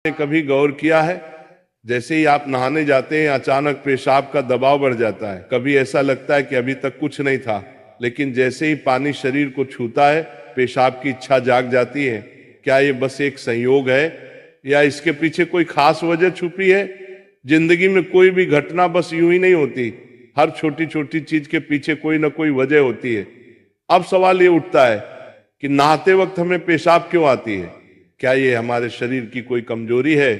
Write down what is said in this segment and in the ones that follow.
कभी गौर किया है, जैसे ही आप नहाने जाते हैं अचानक पेशाब का दबाव बढ़ जाता है। कभी ऐसा लगता है कि अभी तक कुछ नहीं था, लेकिन जैसे ही पानी शरीर को छूता है पेशाब की इच्छा जाग जाती है। क्या ये बस एक संयोग है या इसके पीछे कोई खास वजह छुपी है? जिंदगी में कोई भी घटना बस यूं ही नहीं होती, हर छोटी छोटी चीज के पीछे कोई ना कोई वजह होती है। अब सवाल ये उठता है कि नहाते वक्त हमें पेशाब क्यों आती है? क्या ये हमारे शरीर की कोई कमजोरी है?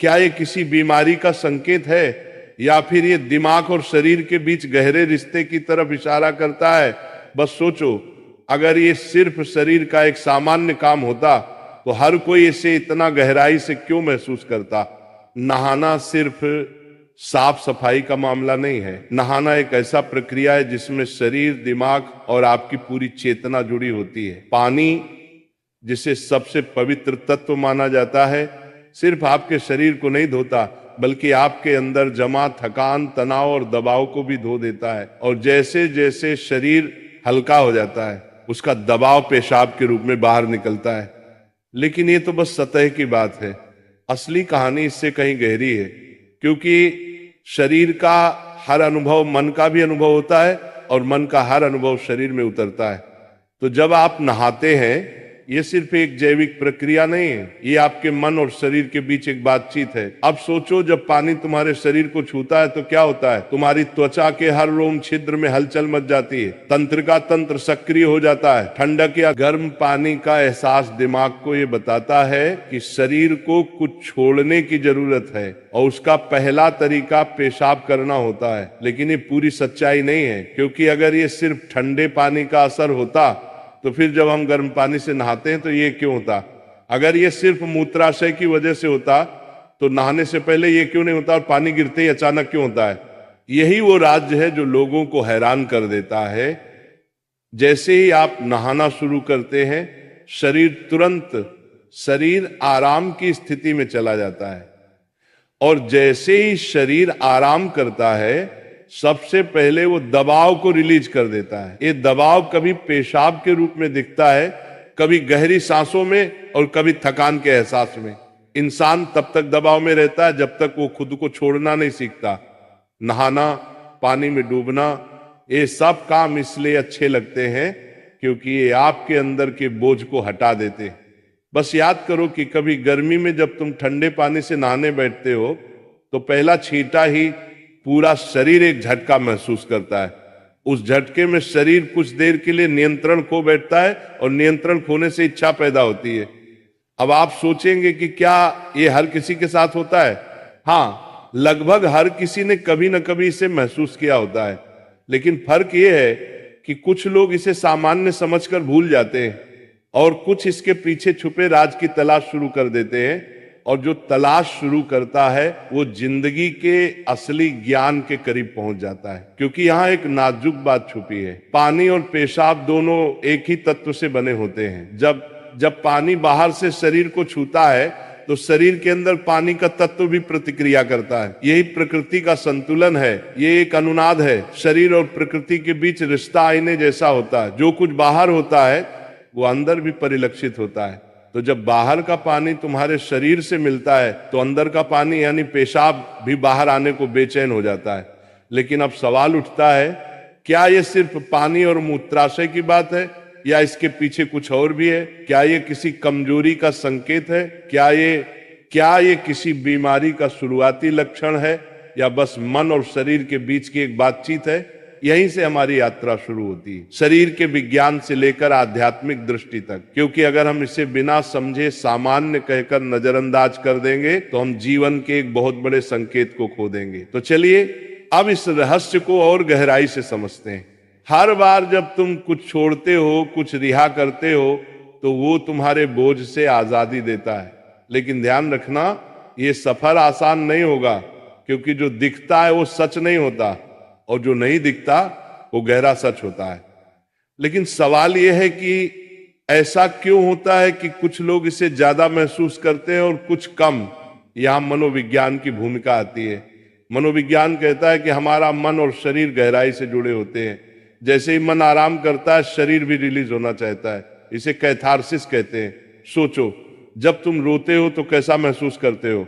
क्या ये किसी बीमारी का संकेत है, या फिर ये दिमाग और शरीर के बीच गहरे रिश्ते की तरफ इशारा करता है? बस सोचो, अगर ये सिर्फ शरीर का एक सामान्य काम होता तो हर कोई इसे इतना गहराई से क्यों महसूस करता? नहाना सिर्फ साफ सफाई का मामला नहीं है। नहाना एक ऐसा प्रक्रिया है जिसमें शरीर, दिमाग और आपकी पूरी चेतना जुड़ी होती है। पानी, जिसे सबसे पवित्र तत्व माना जाता है, सिर्फ आपके शरीर को नहीं धोता बल्कि आपके अंदर जमा थकान, तनाव और दबाव को भी धो देता है। और जैसे जैसे शरीर हल्का हो जाता है उसका दबाव पेशाब के रूप में बाहर निकलता है। लेकिन ये तो बस सतह की बात है, असली कहानी इससे कहीं गहरी है। क्योंकि शरीर का हर अनुभव मन का भी अनुभव होता है और मन का हर अनुभव शरीर में उतरता है। तो जब आप नहाते हैं ये सिर्फ एक जैविक प्रक्रिया नहीं है, ये आपके मन और शरीर के बीच एक बातचीत है। अब सोचो, जब पानी तुम्हारे शरीर को छूता है तो क्या होता है? तुम्हारी त्वचा के हर रोम छिद्र में हलचल मच जाती है, तंत्र का तंत्र सक्रिय हो जाता है। ठंडक या गर्म पानी का एहसास दिमाग को ये बताता है कि शरीर को कुछ छोड़ने की जरूरत है, और उसका पहला तरीका पेशाब करना होता है। लेकिन ये पूरी सच्चाई नहीं है, क्योंकि अगर ये सिर्फ ठंडे पानी का असर होता तो फिर जब हम गर्म पानी से नहाते हैं तो ये क्यों होता? अगर ये सिर्फ मूत्राशय की वजह से होता तो नहाने से पहले ये क्यों नहीं होता, और पानी गिरते ही अचानक क्यों होता है? यही वो राज्य है जो लोगों को हैरान कर देता है। जैसे ही आप नहाना शुरू करते हैं शरीर आराम की स्थिति में चला जाता है, और जैसे ही शरीर आराम करता है सबसे पहले वो दबाव को रिलीज कर देता है। ये दबाव कभी पेशाब के रूप में दिखता है, कभी गहरी सांसों में और कभी थकान के एहसास में। इंसान तब तक दबाव में रहता है जब तक वो खुद को छोड़ना नहीं सीखता। नहाना, पानी में डूबना, ये सब काम इसलिए अच्छे लगते हैं क्योंकि ये आपके अंदर के बोझ को हटा देते हैं। बस याद करो कि कभी गर्मी में जब तुम ठंडे पानी से नहाने बैठते हो तो पहला छींटा ही पूरा शरीर एक झटका महसूस करता है। उस झटके में शरीर कुछ देर के लिए नियंत्रण खो बैठता है, और नियंत्रण खोने से इच्छा पैदा होती है। अब आप सोचेंगे कि क्या ये हर किसी के साथ होता है? हाँ, लगभग हर किसी ने कभी ना कभी इसे महसूस किया होता है। लेकिन फर्क ये है कि कुछ लोग इसे सामान्य समझकर भूल जाते हैं और कुछ इसके पीछे छुपे राज की तलाश शुरू कर देते हैं। और जो तलाश शुरू करता है वो जिंदगी के असली ज्ञान के करीब पहुंच जाता है। क्योंकि यहाँ एक नाजुक बात छुपी है, पानी और पेशाब दोनों एक ही तत्व से बने होते हैं। जब पानी बाहर से शरीर को छूता है तो शरीर के अंदर पानी का तत्व भी प्रतिक्रिया करता है। यही प्रकृति का संतुलन है, ये एक अनुनाद है। शरीर और प्रकृति के बीच रिश्ता आईने जैसा होता है, जो कुछ बाहर होता है वो अंदर भी परिलक्षित होता है। तो जब बाहर का पानी तुम्हारे शरीर से मिलता है तो अंदर का पानी यानी पेशाब भी बाहर आने को बेचैन हो जाता है। लेकिन अब सवाल उठता है, क्या ये सिर्फ पानी और मूत्राशय की बात है या इसके पीछे कुछ और भी है? क्या ये किसी कमजोरी का संकेत है? क्या ये किसी बीमारी का शुरुआती लक्षण है, या बस मन और शरीर के बीच की एक बातचीत है? यहीं से हमारी यात्रा शुरू होती है, शरीर के विज्ञान से लेकर आध्यात्मिक दृष्टि तक। क्योंकि अगर हम इसे बिना समझे सामान्य कहकर नजरअंदाज कर देंगे तो हम जीवन के एक बहुत बड़े संकेत को खो देंगे। तो चलिए अब इस रहस्य को और गहराई से समझते हैं। हर बार जब तुम कुछ छोड़ते हो, कुछ रिहा करते हो, तो वो तुम्हारे बोझ से आजादी देता है। लेकिन ध्यान रखना, ये सफर आसान नहीं होगा, क्योंकि जो दिखता है वो सच नहीं होता, और जो नहीं दिखता वो गहरा सच होता है। लेकिन सवाल यह है कि ऐसा क्यों होता है कि कुछ लोग इसे ज्यादा महसूस करते हैं और कुछ कम? यहां मनोविज्ञान की भूमिका आती है। मनोविज्ञान कहता है कि हमारा मन और शरीर गहराई से जुड़े होते हैं। जैसे ही मन आराम करता है शरीर भी रिलीज होना चाहता है। इसे कैथारसिस कहते हैं। सोचो, जब तुम रोते हो तो कैसा महसूस करते हो?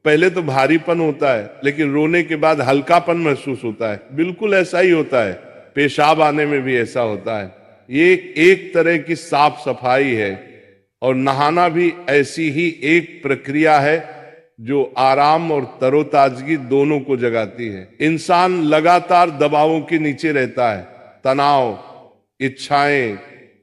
पहले तो भारीपन होता है, लेकिन रोने के बाद हल्कापन महसूस होता है। बिल्कुल ऐसा ही होता है, पेशाब आने में भी ऐसा होता है। ये एक तरह की साफ सफाई है, और नहाना भी ऐसी ही एक प्रक्रिया है जो आराम और तरोताजगी दोनों को जगाती है। इंसान लगातार दबावों के नीचे रहता है, तनाव, इच्छाएं,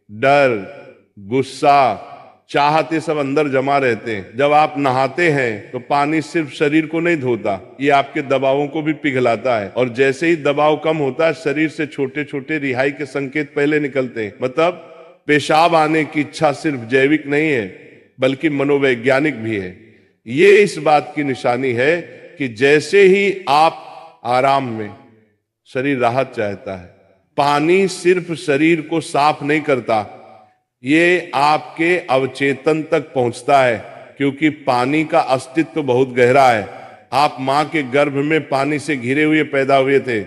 डर, गुस्सा, चाहत, ये सब अंदर जमा रहते हैं। जब आप नहाते हैं तो पानी सिर्फ शरीर को नहीं धोता, ये आपके दबावों को भी पिघलाता है। और जैसे ही दबाव कम होता है, शरीर से छोटे छोटे रिहाई के संकेत पहले निकलते हैं। मतलब पेशाब आने की इच्छा सिर्फ जैविक नहीं है, बल्कि मनोवैज्ञानिक भी है। ये इस बात की निशानी है कि जैसे ही आप आराम में, शरीर राहत चाहता है। पानी सिर्फ शरीर को साफ नहीं करता, ये आपके अवचेतन तक पहुंचता है, क्योंकि पानी का अस्तित्व बहुत गहरा है। आप मां के गर्भ में पानी से घिरे हुए पैदा हुए थे।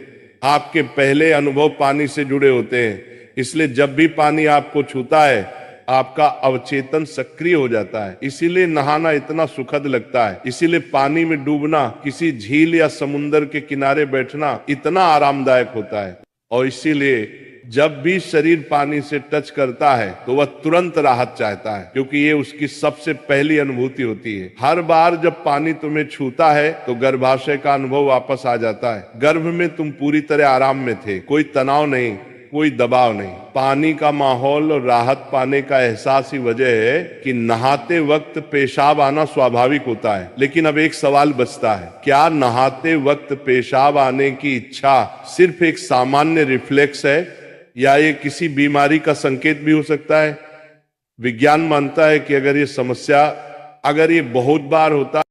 आपके पहले अनुभव पानी से जुड़े होते हैं, इसलिए जब भी पानी आपको छूता है, आपका अवचेतन सक्रिय हो जाता है। इसीलिए नहाना इतना सुखद लगता है। इसीलिए पानी में डूबना, किसी झील या समुंदर के किनारे बैठना इतना आरामदायक होता है। और इसीलिए जब भी शरीर पानी से टच करता है तो वह तुरंत राहत चाहता है, क्योंकि ये उसकी सबसे पहली अनुभूति होती है। हर बार जब पानी तुम्हें छूता है तो गर्भाशय का अनुभव वापस आ जाता है। गर्भ में तुम पूरी तरह आराम में थे, कोई तनाव नहीं, कोई दबाव नहीं। पानी का माहौल और राहत पाने का एहसास ही वजह है कि नहाते वक्त पेशाब आना स्वाभाविक होता है। लेकिन अब एक सवाल बचता है, क्या नहाते वक्त पेशाब आने की इच्छा सिर्फ एक सामान्य रिफ्लेक्स है, या ये किसी बीमारी का संकेत भी हो सकता है? विज्ञान मानता है कि अगर ये बहुत बार होता